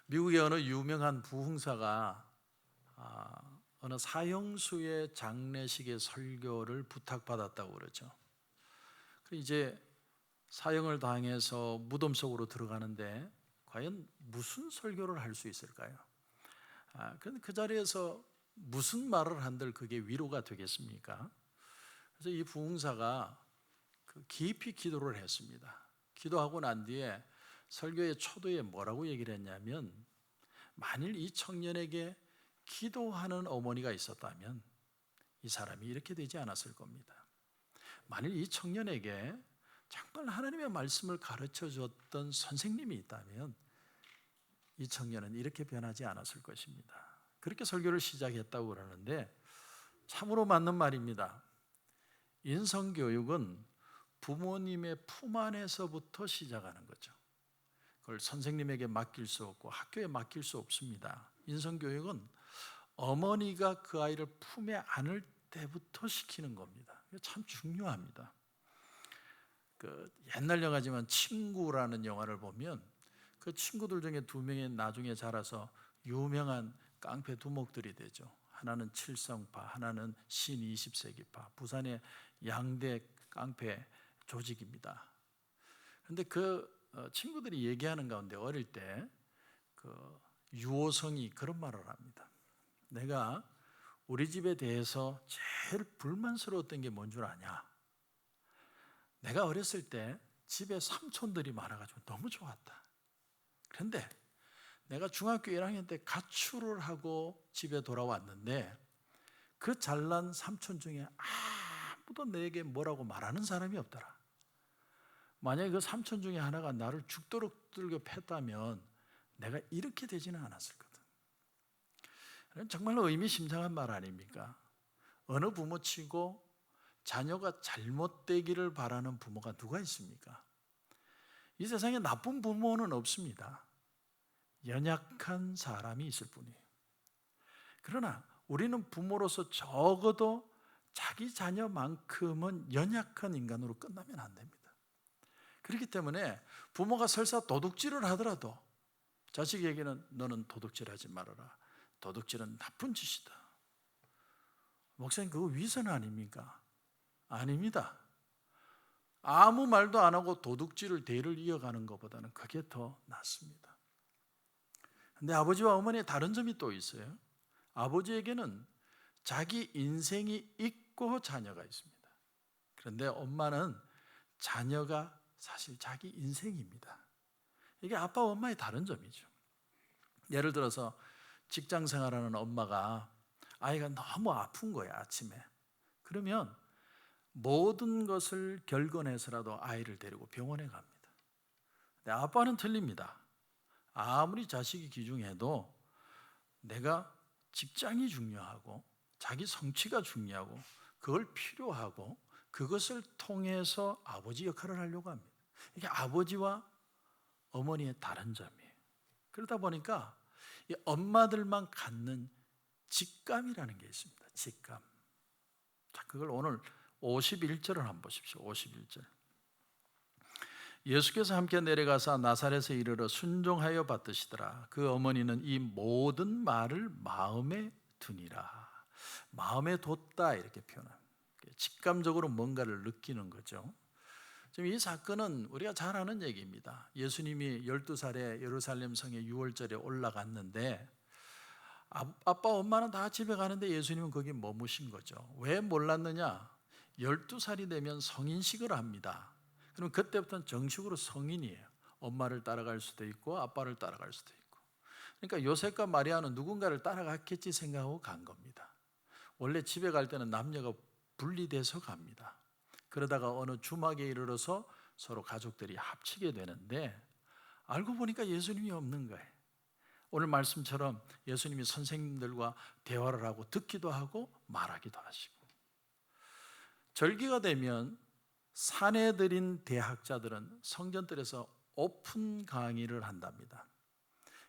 미국의 어느 유명한 부흥사가 어느 사형수의 장례식의 설교를 부탁받았다고 그러죠. 이제 사형을 당해서 무덤 속으로 들어가는데 과연 무슨 설교를 할 수 있을까요? 그런데 그 자리에서 무슨 말을 한들 그게 위로가 되겠습니까? 그래서 이 부흥사가 깊이 기도를 했습니다. 기도하고 난 뒤에 설교의 초도에 뭐라고 얘기를 했냐면, 만일 이 청년에게 기도하는 어머니가 있었다면 이 사람이 이렇게 되지 않았을 겁니다. 만일 이 청년에게 정말 하나님의 말씀을 가르쳐 줬던 선생님이 있다면 이 청년은 이렇게 변하지 않았을 것입니다. 그렇게 설교를 시작했다고 그러는데 참으로 맞는 말입니다. 인성교육은 부모님의 품 안에서부터 시작하는 거죠. 그걸 선생님에게 맡길 수 없고 학교에 맡길 수 없습니다. 인성교육은 어머니가 그 아이를 품에 안을 때부터 시키는 겁니다. 참 중요합니다. 옛날 영화지만 친구라는 영화를 보면 그 친구들 중에 두 명이 나중에 자라서 유명한 깡패 두목들이 되죠. 하나는 칠성파, 하나는 신 20세기파, 부산의 양대 깡패 조직입니다. 그런데 친구들이 얘기하는 가운데 어릴 때 유호성이 그런 말을 합니다. 내가 우리 집에 대해서 제일 불만스러웠던 게 뭔 줄 아냐? 내가 어렸을 때 집에 삼촌들이 많아가지고 너무 좋았다. 그런데 내가 중학교 1학년 때 가출을 하고 집에 돌아왔는데 그 잘난 삼촌 중에 아무도 내게 뭐라고 말하는 사람이 없더라. 만약에 그 삼촌 중에 하나가 나를 죽도록 두들겨 팼다면 내가 이렇게 되지는 않았을 거다. 정말로 의미심장한 말 아닙니까? 어느 부모치고 자녀가 잘못되기를 바라는 부모가 누가 있습니까? 이 세상에 나쁜 부모는 없습니다. 연약한 사람이 있을 뿐이에요. 그러나 우리는 부모로서 적어도 자기 자녀만큼은 연약한 인간으로 끝나면 안 됩니다. 그렇기 때문에 부모가 설사 도둑질을 하더라도 자식에게는 너는 도둑질하지 말아라. 도둑질은 나쁜 짓이다. 목사님, 그거 위선 아닙니까? 아닙니다. 아무 말도 안 하고 도둑질을 대를 이어가는 것보다는 그게 더 낫습니다. 그런데 아버지와 어머니의 다른 점이 또 있어요. 아버지에게는 자기 인생이 있고 자녀가 있습니다. 그런데 엄마는 자녀가 사실 자기 인생입니다. 이게 아빠와 엄마의 다른 점이죠. 예를 들어서 직장 생활하는 엄마가 아이가 너무 아픈 거야, 아침에. 그러면 모든 것을 결건해서라도 아이를 데리고 병원에 갑니다. 근데 아빠는 틀립니다. 아무리 자식이 귀중해도 내가 직장이 중요하고 자기 성취가 중요하고 그걸 필요하고 그것을 통해서 아버지 역할을 하려고 합니다. 이게 아버지와 어머니의 다른 점이에요. 그러다 보니까 이 엄마들만 갖는 직감이라는 게 있습니다. 직감. 자, 그걸 오늘 51절을 한번 보십시오. 51절. 예수께서 함께 내려가사 나사렛에 이르러 순종하여 받으시더라. 그 어머니는 이 모든 말을 마음에 두니라. 마음에 뒀다 이렇게 표현합니다. 직감적으로 뭔가를 느끼는 거죠. 지금 이 사건은 우리가 잘 아는 얘기입니다. 예수님이 12살에 예루살렘 성에 6월절에 올라갔는데 아빠 엄마는 다 집에 가는데 예수님은 거기 머무신 거죠. 왜 몰랐느냐? 12살이 되면 성인식을 합니다. 그럼 그때부터는 정식으로 성인이에요. 엄마를 따라갈 수도 있고 아빠를 따라갈 수도 있고. 그러니까 요셉과 마리아는 누군가를 따라갔겠지 생각하고 간 겁니다. 원래 집에 갈 때는 남녀가 분리돼서 갑니다. 그러다가 어느 주막에 이르러서 서로 가족들이 합치게 되는데 알고 보니까 예수님이 없는 거예요. 오늘 말씀처럼 예수님이 선생님들과 대화를 하고 듣기도 하고 말하기도 하시고, 절기가 되면 사내들인 대학자들은 성전들에서 오픈 강의를 한답니다.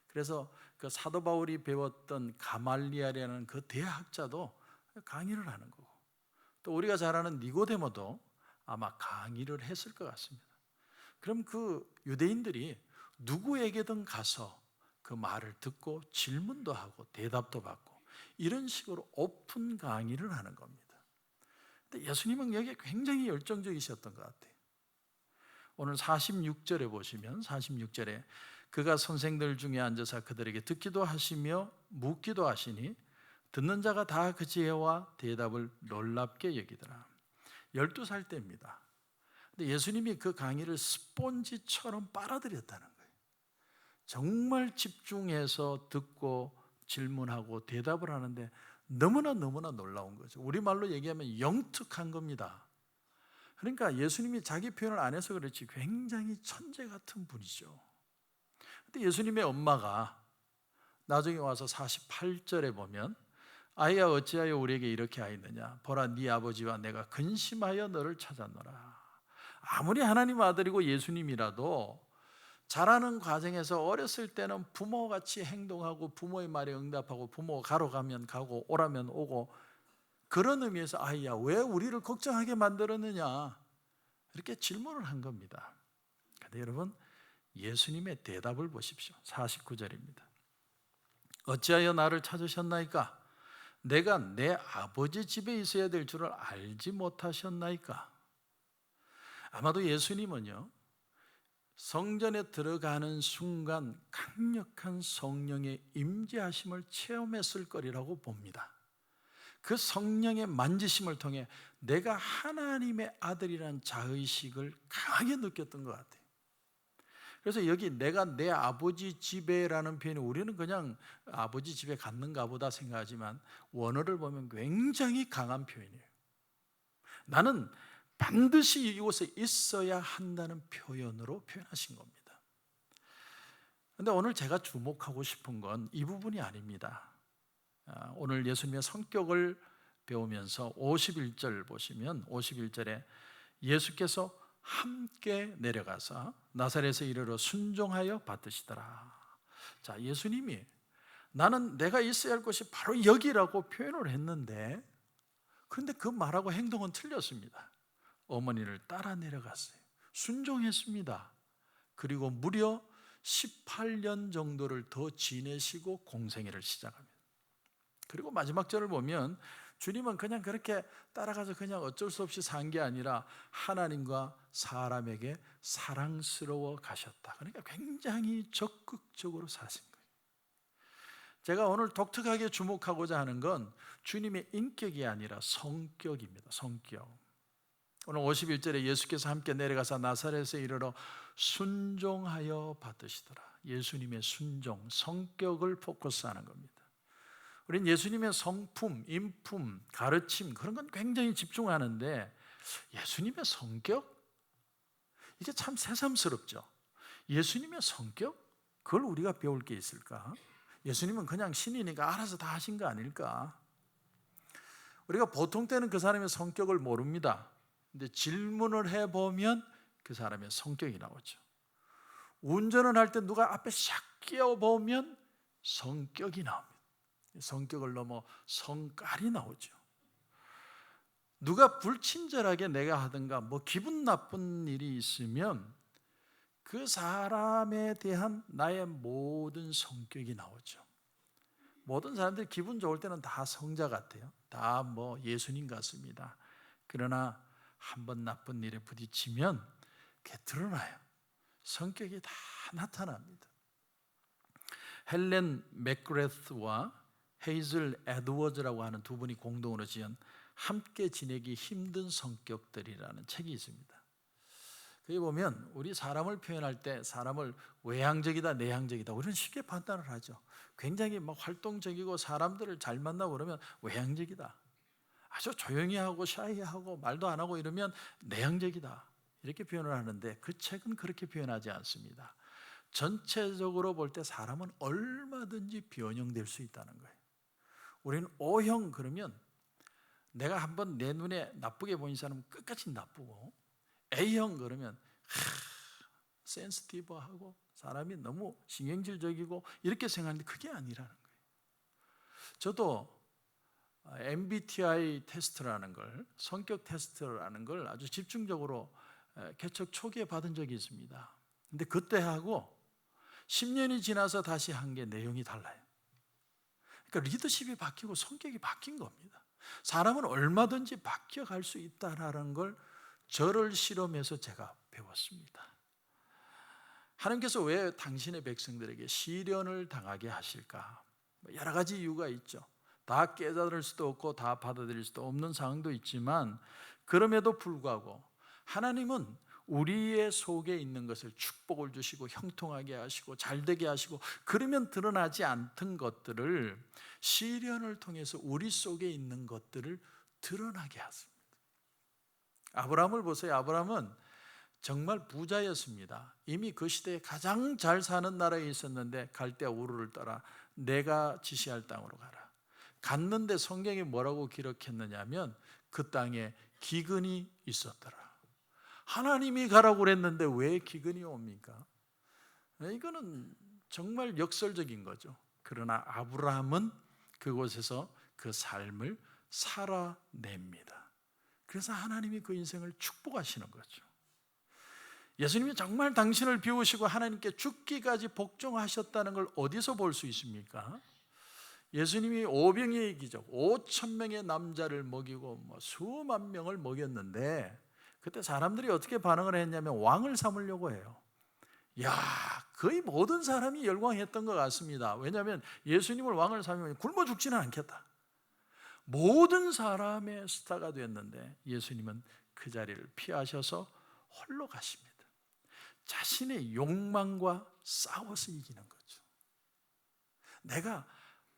그래서 그 사도 바울이 배웠던 가말리엘이라는 그 대학자도 강의를 하는 거고, 또 우리가 잘 아는 니고데모도 아마 강의를 했을 것 같습니다. 그럼 그 유대인들이 누구에게든 가서 그 말을 듣고 질문도 하고 대답도 받고 이런 식으로 오픈 강의를 하는 겁니다. 근데 예수님은 여기에 굉장히 열정적이셨던 것 같아요. 오늘 46절에 보시면 46절에 그가 선생들 중에 앉아서 그들에게 듣기도 하시며 묻기도 하시니 듣는 자가 다 그 지혜와 대답을 놀랍게 여기더라. 12살 때입니다. 근데 예수님이 그 강의를 스폰지처럼 빨아들였다는 거예요. 정말 집중해서 듣고 질문하고 대답을 하는데 너무나 놀라운 거죠. 우리말로 얘기하면 영특한 겁니다. 그러니까 예수님이 자기 표현을 안 해서 그렇지 굉장히 천재 같은 분이죠. 근데 예수님의 엄마가 나중에 와서 48절에 보면 아이야 어찌하여 우리에게 이렇게 하였느냐 보라 네 아버지와 내가 근심하여 너를 찾았노라. 아무리 하나님 아들이고 예수님이라도 자라는 과정에서 어렸을 때는 부모같이 행동하고 부모의 말에 응답하고 부모가 가러 가면 가고 오라면 오고 그런 의미에서 아이야 왜 우리를 걱정하게 만들었느냐 이렇게 질문을 한 겁니다. 그런데 여러분 예수님의 대답을 보십시오. 49절입니다. 어찌하여 나를 찾으셨나이까? 내가 내 아버지 집에 있어야 될 줄을 알지 못하셨나이까? 아마도 예수님은요 성전에 들어가는 순간 강력한 성령의 임재하심을 체험했을 거리라고 봅니다. 그 성령의 만지심을 통해 내가 하나님의 아들이라는 자의식을 강하게 느꼈던 것 같아요. 그래서 여기 내가 내 아버지 집에라는 표현이 우리는 그냥 아버지 집에 갔는가 보다 생각하지만 원어를 보면 굉장히 강한 표현이에요. 나는 반드시 이곳에 있어야 한다는 표현으로 표현하신 겁니다. 그런데 오늘 제가 주목하고 싶은 건 이 부분이 아닙니다. 오늘 예수님의 성격을 배우면서 51절 보시면 51절에 예수께서 함께 내려가서 나사렛에 이르러 순종하여 받으시더라. 자, 예수님이 나는 내가 있어야 할 곳이 바로 여기라고 표현을 했는데 그런데 그 말하고 행동은 틀렸습니다. 어머니를 따라 내려갔어요. 순종했습니다. 그리고 무려 18년 정도를 더 지내시고 공생애를 시작합니다. 그리고 마지막 절을 보면 주님은 그냥 그렇게 따라가서 그냥 어쩔 수 없이 산 게 아니라 하나님과 사람에게 사랑스러워 가셨다. 그러니까 굉장히 적극적으로 사신 거예요. 제가 오늘 독특하게 주목하고자 하는 건 주님의 인격이 아니라 성격입니다. 성격. 오늘 51절에 예수께서 함께 내려가서 나사렛에 이르러 순종하여 받으시더라. 예수님의 순종, 성격을 포커스하는 겁니다. 우리는 예수님의 성품, 인품, 가르침 그런 건 굉장히 집중하는데 예수님의 성격? 이게 참 새삼스럽죠. 예수님의 성격? 그걸 우리가 배울 게 있을까? 예수님은 그냥 신이니까 알아서 다 하신 거 아닐까? 우리가 보통 때는 그 사람의 성격을 모릅니다. 근데 질문을 해보면 그 사람의 성격이 나오죠. 운전을 할 때 누가 앞에 샥 끼어보면 성격이 나옵니다. 성격을 넘어 성깔이 나오죠. 누가 불친절하게 내가 하든가 뭐 기분 나쁜 일이 있으면 그 사람에 대한 나의 모든 성격이 나오죠. 모든 사람들이 기분 좋을 때는 다 성자 같아요. 다 뭐 예수님 같습니다. 그러나 한번 나쁜 일에 부딪히면 그게 드러나요. 성격이 다 나타납니다. 헬렌 맥그레스와 헤이즐 에드워즈라고 하는 두 분이 공동으로 지은 함께 지내기 힘든 성격들이라는 책이 있습니다. 거기 보면 우리 사람을 표현할 때 사람을 외향적이다 내향적이다 우리는 쉽게 판단을 하죠. 굉장히 막 활동적이고 사람들을 잘 만나고 그러면 외향적이다. 아주 조용히 하고 샤이하고 말도 안 하고 이러면 내향적이다 이렇게 표현을 하는데 그 책은 그렇게 표현하지 않습니다. 전체적으로 볼 때 사람은 얼마든지 변형될 수 있다는 거예요. 우리는 O형 그러면 내가 한번 내 눈에 나쁘게 보인 사람은 끝까지 나쁘고 A형 그러면 센시티브하고 사람이 너무 신경질적이고 이렇게 생각하는데 그게 아니라는 거예요. 저도 MBTI 테스트라는 걸 성격 테스트라는 걸 아주 집중적으로 개척 초기에 받은 적이 있습니다. 근데 그때하고 10년이 지나서 다시 한 게 내용이 달라요. 그러니까 리더십이 바뀌고 성격이 바뀐 겁니다. 사람은 얼마든지 바뀌어갈 수 있다는 걸 저를 실험해서 제가 배웠습니다. 하나님께서 왜 당신의 백성들에게 시련을 당하게 하실까? 여러 가지 이유가 있죠. 다 깨달을 수도 없고 다 받아들일 수도 없는 상황도 있지만, 그럼에도 불구하고 하나님은 우리의 속에 있는 것을 축복을 주시고 형통하게 하시고 잘되게 하시고, 그러면 드러나지 않던 것들을 시련을 통해서 우리 속에 있는 것들을 드러나게 하십니다. 아브라함을 보세요. 아브라함은 정말 부자였습니다. 이미 그 시대에 가장 잘 사는 나라에 있었는데 갈대아 우르를 따라 내가 지시할 땅으로 가라. 갔는데 성경에 뭐라고 기록했느냐면 그 땅에 기근이 있었더라. 하나님이 가라고 그랬는데 왜 기근이 옵니까? 이거는 정말 역설적인 거죠. 그러나 아브라함은 그곳에서 그 삶을 살아냅니다. 그래서 하나님이 그 인생을 축복하시는 거죠. 예수님이 정말 당신을 비우시고 하나님께 죽기까지 복종하셨다는 걸 어디서 볼 수 있습니까? 예수님이 오병이의 기적, 5,000명의 남자를 먹이고 수만 명을 먹였는데, 그때 사람들이 어떻게 반응을 했냐면 왕을 삼으려고 해요. 거의 모든 사람이 열광했던 것 같습니다. 왜냐하면 예수님을 왕을 삼으면 굶어 죽지는 않겠다. 모든 사람의 스타가 됐는데 예수님은 그 자리를 피하셔서 홀로 가십니다. 자신의 욕망과 싸워서 이기는 거죠. 내가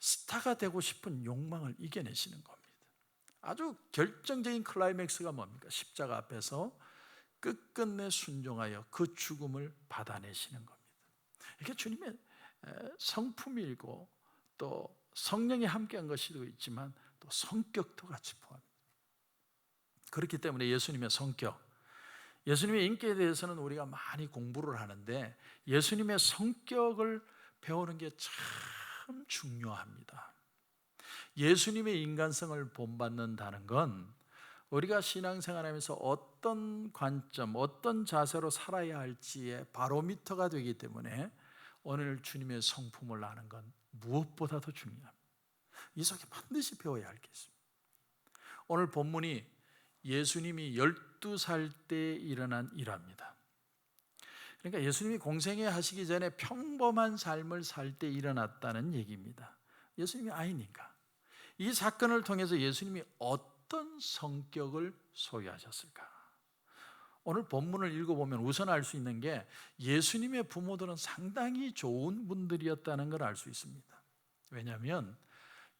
스타가 되고 싶은 욕망을 이겨내시는 겁니다. 아주 결정적인 클라이맥스가 뭡니까? 십자가 앞에서 끝끝내 순종하여 그 죽음을 받아내시는 겁니다. 이게 주님의 성품이고 또 성령이 함께한 것이도 있지만 또 성격도 같이 포함합니다. 그렇기 때문에 예수님의 성격, 예수님의 인격에 대해서는 우리가 많이 공부를 하는데 예수님의 성격을 배우는 게 참 중요합니다. 예수님의 인간성을 본받는다는 건 우리가 신앙생활하면서 어떤 관점, 어떤 자세로 살아야 할지의 바로미터가 되기 때문에 오늘 주님의 성품을 아는 건 무엇보다도 중요합니다. 이 속에 반드시 배워야 할 게 있습니다. 오늘 본문이 예수님이 12살 때 일어난 일화입니다. 그러니까 예수님이 공생애 하시기 전에 평범한 삶을 살 때 일어났다는 얘기입니다. 예수님이 아이니까. 이 사건을 통해서 예수님이 어떤 성격을 소유하셨을까? 오늘 본문을 읽어보면 우선 알 수 있는 게 예수님의 부모들은 상당히 좋은 분들이었다는 걸 알 수 있습니다. 왜냐하면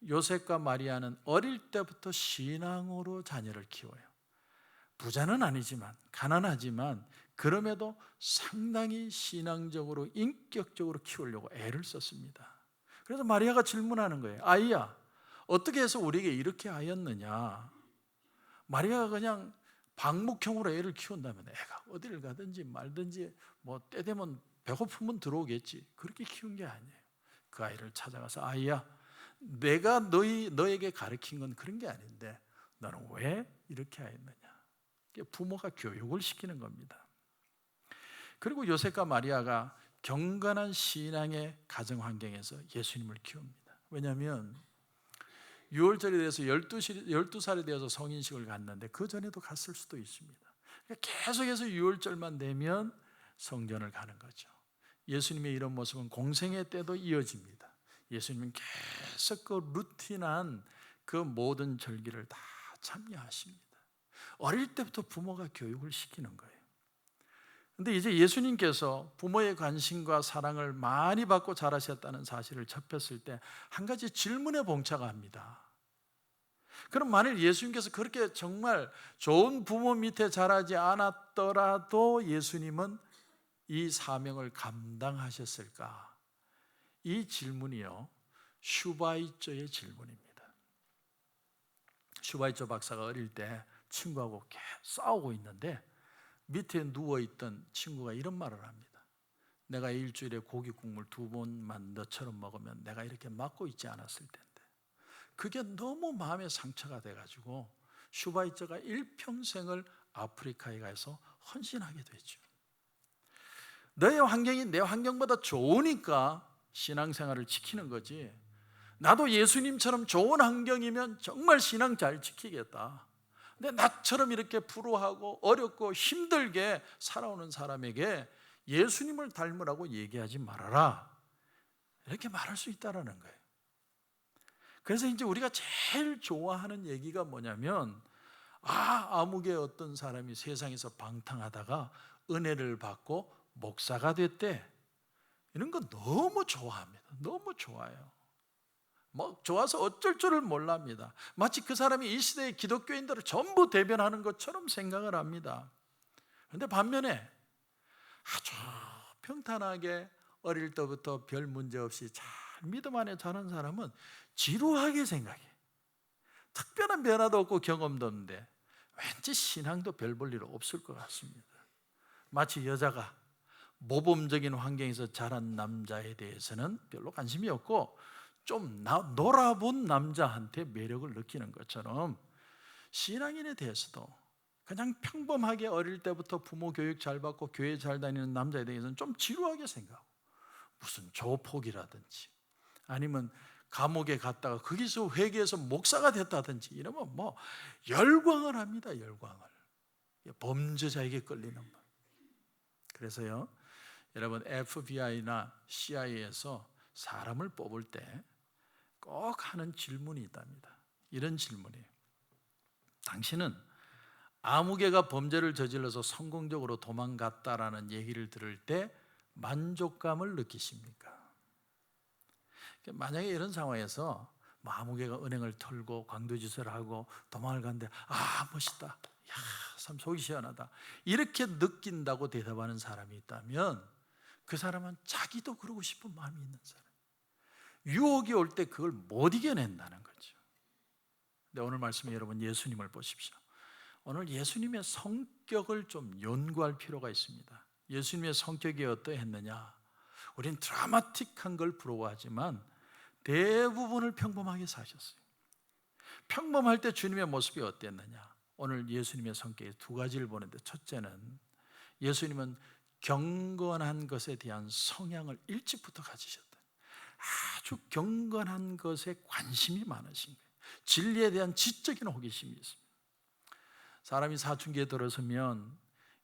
요셉과 마리아는 어릴 때부터 신앙으로 자녀를 키워요. 부자는 아니지만, 가난하지만 그럼에도 상당히 신앙적으로 인격적으로 키우려고 애를 썼습니다. 그래서 마리아가 질문하는 거예요. 아이야, 어떻게 해서 우리에게 이렇게 하였느냐? 마리아가 그냥 방목형으로 애를 키운다면 애가 어디를 가든지 말든지 때 되면 배고프면 들어오겠지, 그렇게 키운 게 아니에요. 그 아이를 찾아가서 아이야, 내가 너에게 가르친 건 그런 게 아닌데 너는 왜 이렇게 하였느냐? 부모가 교육을 시키는 겁니다. 그리고 요셉과 마리아가 경건한 신앙의 가정 환경에서 예수님을 키웁니다. 왜냐하면 유월절이 돼서 12살이 되어서 성인식을 갔는데 그 전에도 갔을 수도 있습니다. 계속해서 유월절만 되면 성전을 가는 거죠. 예수님의 이런 모습은 공생애 때도 이어집니다. 예수님은 계속 그 루틴한 그 모든 절기를 다 참여하십니다. 어릴 때부터 부모가 교육을 시키는 거예요. 근데 이제 예수님께서 부모의 관심과 사랑을 많이 받고 자라셨다는 사실을 접했을 때 한 가지 질문에 봉착합니다. 그럼 만일 예수님께서 그렇게 정말 좋은 부모 밑에 자라지 않았더라도 예수님은 이 사명을 감당하셨을까? 이 질문이요, 슈바이처의 질문입니다. 슈바이처 박사가 어릴 때 친구하고 계속 싸우고 있는데 밑에 누워있던 친구가 이런 말을 합니다. 내가 일주일에 고기 국물 2번만 너처럼 먹으면 내가 이렇게 맞고 있지 않았을 텐데. 그게 너무 마음에 상처가 돼가지고 슈바이처가 일평생을 아프리카에 가서 헌신하게 되죠. 너의 환경이 내 환경보다 좋으니까 신앙생활을 지키는 거지, 나도 예수님처럼 좋은 환경이면 정말 신앙 잘 지키겠다, 근데 나처럼 이렇게 불우하고 어렵고 힘들게 살아오는 사람에게 예수님을 닮으라고 얘기하지 말아라, 이렇게 말할 수 있다는 거예요. 그래서 이제 우리가 제일 좋아하는 얘기가 뭐냐면, 아무개 어떤 사람이 세상에서 방탕하다가 은혜를 받고 목사가 됐대, 이런 거 너무 좋아합니다. 너무 좋아요. 뭐 좋아서 어쩔 줄을 몰랍니다. 마치 그 사람이 이 시대의 기독교인들을 전부 대변하는 것처럼 생각을 합니다. 그런데 반면에 아주 평탄하게 어릴 때부터 별 문제 없이 잘 믿음 안에 자란 사람은 지루하게 생각해. 특별한 변화도 없고 경험도 없는데 왠지 신앙도 별 볼 일 없을 것 같습니다. 마치 여자가 모범적인 환경에서 자란 남자에 대해서는 별로 관심이 없고 좀 놀아본 남자한테 매력을 느끼는 것처럼, 신앙인에 대해서도 그냥 평범하게 어릴 때부터 부모 교육 잘 받고 교회 잘 다니는 남자에 대해서는 좀 지루하게 생각하고, 무슨 조폭이라든지 아니면 감옥에 갔다가 거기서 회개해서 목사가 됐다든지 이러면 뭐 열광을 합니다. 열광을. 범죄자에게 끌리는 것. 그래서요, 여러분 FBI나 CIA에서 사람을 뽑을 때 꼭 하는 질문이 있답니다. 이런 질문이에요. 당신은 아무개가 범죄를 저질러서 성공적으로 도망갔다라는 얘기를 들을 때 만족감을 느끼십니까? 만약에 이런 상황에서 아무개가 은행을 털고 강도짓을 하고 도망을 갔는데 멋있다, 야, 참 속이 시원하다, 이렇게 느낀다고 대답하는 사람이 있다면 그 사람은 자기도 그러고 싶은 마음이 있는 사람, 유혹이 올 때 그걸 못 이겨낸다는 거죠. 근데 오늘 말씀에 여러분 예수님을 보십시오. 오늘 예수님의 성격을 좀 연구할 필요가 있습니다. 예수님의 성격이 어떠했느냐? 우린 드라마틱한 걸 부러워하지만 대부분을 평범하게 사셨어요. 평범할 때 주님의 모습이 어땠느냐? 오늘 예수님의 성격의 두 가지를 보는데, 첫째는 예수님은 경건한 것에 대한 성향을 일찍부터 가지셨다. 아주 경건한 것에 관심이 많으신 거예요. 진리에 대한 지적인 호기심이 있습니다. 사람이 사춘기에 들어서면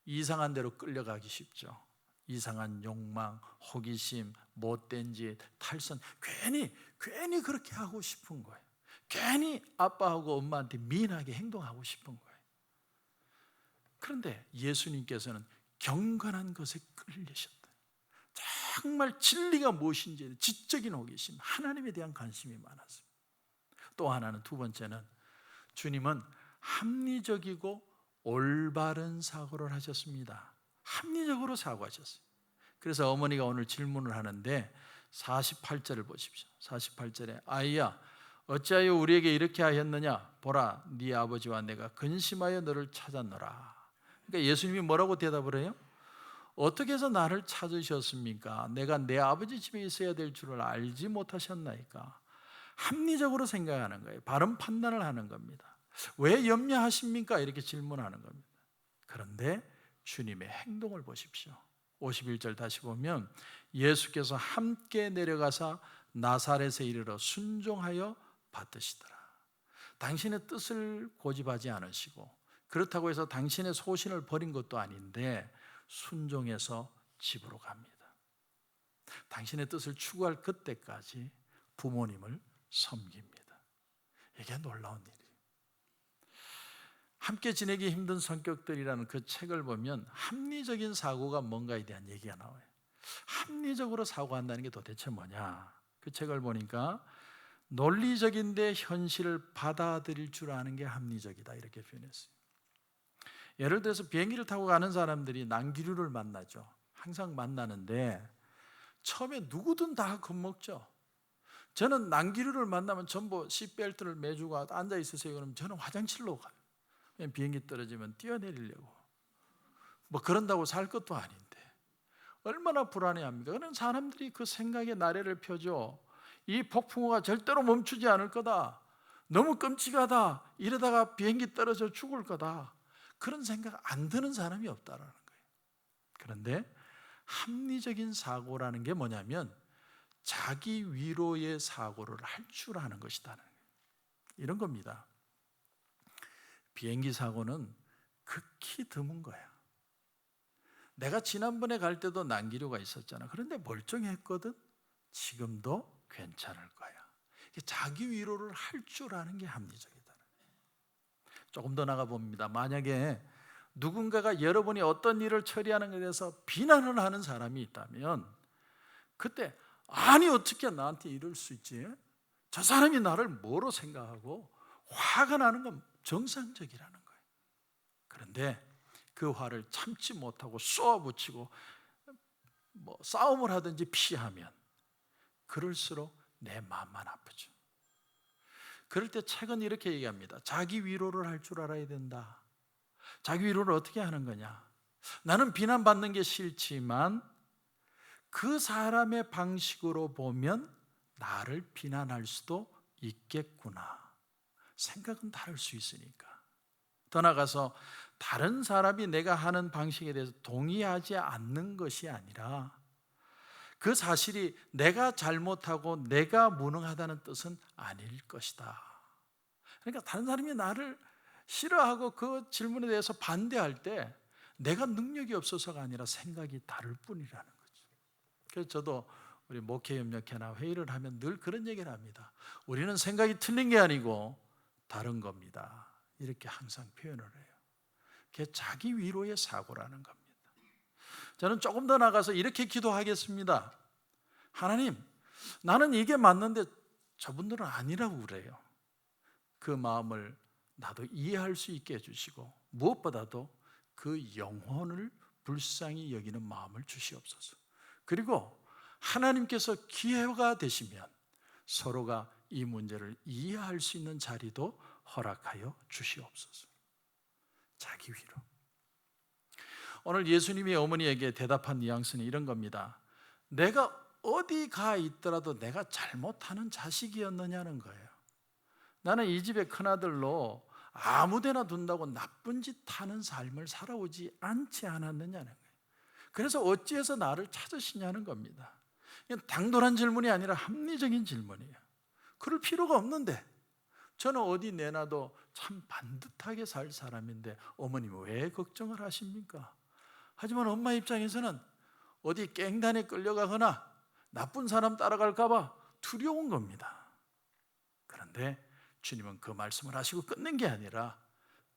이상한 데로 끌려가기 쉽죠. 이상한 욕망, 호기심, 못된 짓, 탈선, 괜히 그렇게 하고 싶은 거예요. 괜히 아빠하고 엄마한테 미인하게 행동하고 싶은 거예요. 그런데 예수님께서는 경건한 것에 끌리셨다. 정말 진리가 무엇인지 지적인 호기심, 하나님에 대한 관심이 많았습니다. 또 하나는, 두 번째는 주님은 합리적이고 올바른 사고를 하셨습니다. 합리적으로 사고하셨어요. 그래서 어머니가 오늘 질문을 하는데 48절을 보십시오. 48절에 아이야, 어찌하여 우리에게 이렇게 하였느냐? 보라, 네 아버지와 내가 근심하여 너를 찾았노라. 그러니까 예수님이 뭐라고 대답을 해요? 어떻게 해서 나를 찾으셨습니까? 내가 내 아버지 집에 있어야 될 줄을 알지 못하셨나이까? 합리적으로 생각하는 거예요. 바른 판단을 하는 겁니다. 왜 염려하십니까? 이렇게 질문하는 겁니다. 그런데 주님의 행동을 보십시오. 51절 다시 보면 예수께서 함께 내려가사 나사렛에 이르러 순종하여 받으시더라. 당신의 뜻을 고집하지 않으시고, 그렇다고 해서 당신의 소신을 버린 것도 아닌데 순종해서 집으로 갑니다. 당신의 뜻을 추구할 그때까지 부모님을 섬깁니다. 이게 놀라운 일이에요. 함께 지내기 힘든 성격들이라는 그 책을 보면 합리적인 사고가 뭔가에 대한 얘기가 나와요. 합리적으로 사고한다는 게 도대체 뭐냐? 그 책을 보니까 논리적인데 현실을 받아들일 줄 아는 게 합리적이다, 이렇게 표현했어요. 예를 들어서 비행기를 타고 가는 사람들이 난기류를 만나죠. 항상 만나는데 처음에 누구든 다 겁먹죠. 저는 난기류를 만나면 전부 시트벨트를 매주고 앉아 있으세요 그러면 저는 화장실로 가요. 그냥 비행기 떨어지면 뛰어내리려고. 뭐 그런다고 살 것도 아닌데 얼마나 불안해합니까? 그런 사람들이 그 생각에 나래를 펴죠. 이 폭풍우가 절대로 멈추지 않을 거다, 너무 끔찍하다, 이러다가 비행기 떨어져 죽을 거다, 그런 생각 안 드는 사람이 없다라는 거예요. 그런데 합리적인 사고라는 게 뭐냐면 자기 위로의 사고를 할 줄 아는 것이다, 이런 겁니다. 비행기 사고는 극히 드문 거야. 내가 지난번에 갈 때도 난기류가 있었잖아. 그런데 멀쩡했거든. 지금도 괜찮을 거야. 자기 위로를 할 줄 아는 게 합리적이다. 조금 더 나가 봅니다. 만약에 누군가가 여러분이 어떤 일을 처리하는 것에 대해서 비난을 하는 사람이 있다면 그때 아니 어떻게 나한테 이럴 수 있지? 저 사람이 나를 뭐로 생각하고 화가 나는 건 정상적이라는 거예요. 그런데 그 화를 참지 못하고 쏘아붙이고 싸움을 하든지 피하면 그럴수록 내 마음만 아프죠. 그럴 때 책은 이렇게 얘기합니다. 자기 위로를 할 줄 알아야 된다. 자기 위로를 어떻게 하는 거냐? 나는 비난받는 게 싫지만 그 사람의 방식으로 보면 나를 비난할 수도 있겠구나. 생각은 다를 수 있으니까. 더 나아가서 다른 사람이 내가 하는 방식에 대해서 동의하지 않는 것이 아니라 그 사실이 내가 잘못하고 내가 무능하다는 뜻은 아닐 것이다. 그러니까 다른 사람이 나를 싫어하고 그 질문에 대해서 반대할 때 내가 능력이 없어서가 아니라 생각이 다를 뿐이라는 거죠. 그래서 저도 우리 목회협력회나 회의를 하면 늘 그런 얘기를 합니다. 우리는 생각이 틀린 게 아니고 다른 겁니다. 이렇게 항상 표현을 해요. 그게 자기 위로의 사고라는 겁니다. 저는 조금 더 나가서 이렇게 기도하겠습니다. 하나님, 나는 이게 맞는데 저분들은 아니라고 그래요. 그 마음을 나도 이해할 수 있게 해주시고 무엇보다도 그 영혼을 불쌍히 여기는 마음을 주시옵소서. 그리고 하나님께서 기회가 되시면 서로가 이 문제를 이해할 수 있는 자리도 허락하여 주시옵소서. 자기 위로. 오늘 예수님이 어머니에게 대답한 뉘앙스는 이런 겁니다. 내가 어디 가 있더라도 내가 잘못하는 자식이었느냐는 거예요. 나는 이 집의 큰아들로 아무데나 둔다고 나쁜 짓 하는 삶을 살아오지 않지 않았느냐는 거예요. 그래서 어찌해서 나를 찾으시냐는 겁니다. 당돌한 질문이 아니라 합리적인 질문이에요. 그럴 필요가 없는데 저는 어디 내놔도 참 반듯하게 살 사람인데 어머님 왜 걱정을 하십니까? 하지만 엄마 입장에서는 어디 깽단에 끌려가거나 나쁜 사람 따라갈까 봐 두려운 겁니다. 그런데 주님은 그 말씀을 하시고 끝낸 게 아니라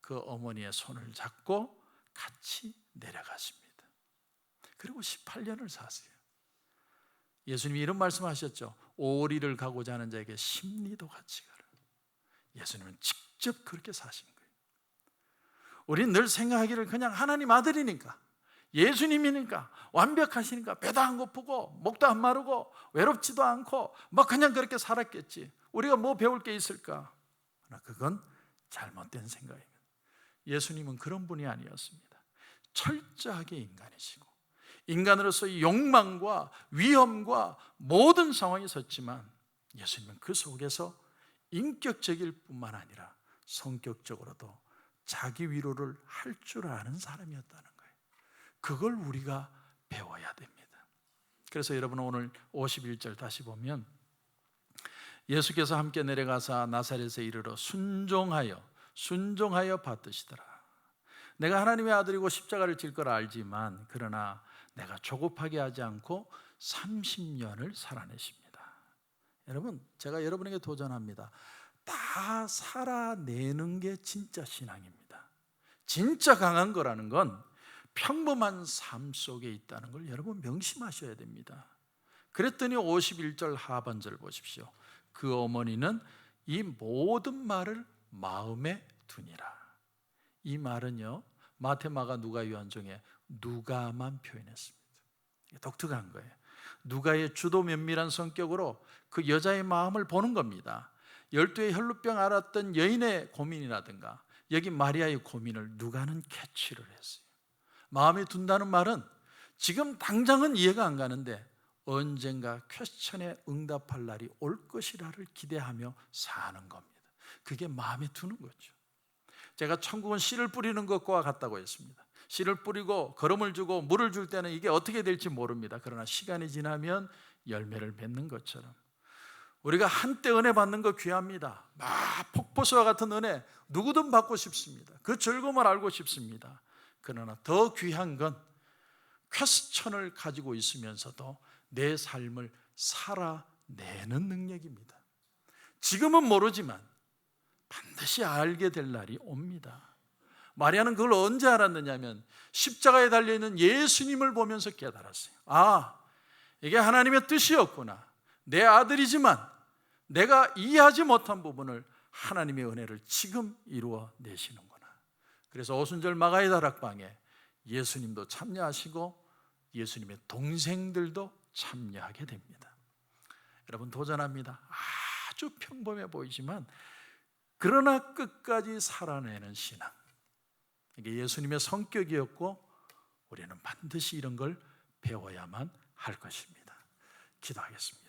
그 어머니의 손을 잡고 같이 내려가십니다. 그리고 18년을 사세요. 예수님이 이런 말씀하셨죠. 오리를 가고자 하는 자에게 십리도 같이 가라. 예수님은 직접 그렇게 사신 거예요. 우리는 늘 생각하기를 그냥 하나님 아들이니까 예수님이니까 완벽하시니까 배도 안 고프고 목도 안 마르고 외롭지도 않고 그냥 그렇게 살았겠지. 우리가 뭐 배울 게 있을까? 그러나 그건 잘못된 생각입니다. 예수님은 그런 분이 아니었습니다. 철저하게 인간이시고 인간으로서의 욕망과 위험과 모든 상황이 섰지만 예수님은 그 속에서 인격적일 뿐만 아니라 성격적으로도 자기 위로를 할 줄 아는 사람이었다는 거예요. 그걸 우리가 배워야 됩니다. 그래서 여러분 오늘 51절 다시 보면 예수께서 함께 내려가사 나사렛에 이르러 순종하여 받드시더라. 내가 하나님의 아들이고 십자가를 질 걸 알지만 그러나 내가 조급하게 하지 않고 30년을 살아내십니다. 여러분, 제가 여러분에게 도전합니다. 다 살아내는 게 진짜 신앙입니다. 진짜 강한 거라는 건 평범한 삶 속에 있다는 걸 여러분 명심하셔야 됩니다. 그랬더니 51절 하반절 보십시오. 그 어머니는 이 모든 말을 마음에 두니라. 이 말은요, 마태, 마가, 누가, 요한 중에 누가만 표현했습니다. 독특한 거예요. 누가의 주도 면밀한 성격으로 그 여자의 마음을 보는 겁니다. 12의 혈루병 앓았던 여인의 고민이라든가 여기 마리아의 고민을 누가는 캐치를 했어요. 마음에 둔다는 말은 지금 당장은 이해가 안 가는데 언젠가 퀘스천에 응답할 날이 올 것이라를 기대하며 사는 겁니다. 그게 마음에 두는 거죠. 제가 천국은 씨를 뿌리는 것과 같다고 했습니다. 씨를 뿌리고 거름을 주고 물을 줄 때는 이게 어떻게 될지 모릅니다. 그러나 시간이 지나면 열매를 맺는 것처럼 우리가 한때 은혜 받는 거 귀합니다. 막 폭포수와 같은 은혜 누구든 받고 싶습니다. 그 즐거움을 알고 싶습니다. 그러나 더 귀한 건 퀘스천을 가지고 있으면서도 내 삶을 살아내는 능력입니다. 지금은 모르지만 반드시 알게 될 날이 옵니다. 마리아는 그걸 언제 알았느냐면 십자가에 달려있는 예수님을 보면서 깨달았어요. 아, 이게 하나님의 뜻이었구나. 내 아들이지만 내가 이해하지 못한 부분을 하나님의 은혜를 지금 이루어내시는구나. 그래서 오순절 마가의 다락방에 예수님도 참여하시고 예수님의 동생들도 참여하게 됩니다. 여러분, 도전합니다. 아주 평범해 보이지만 그러나 끝까지 살아내는 신앙, 이게 예수님의 성격이었고 우리는 반드시 이런 걸 배워야만 할 것입니다. 기도하겠습니다.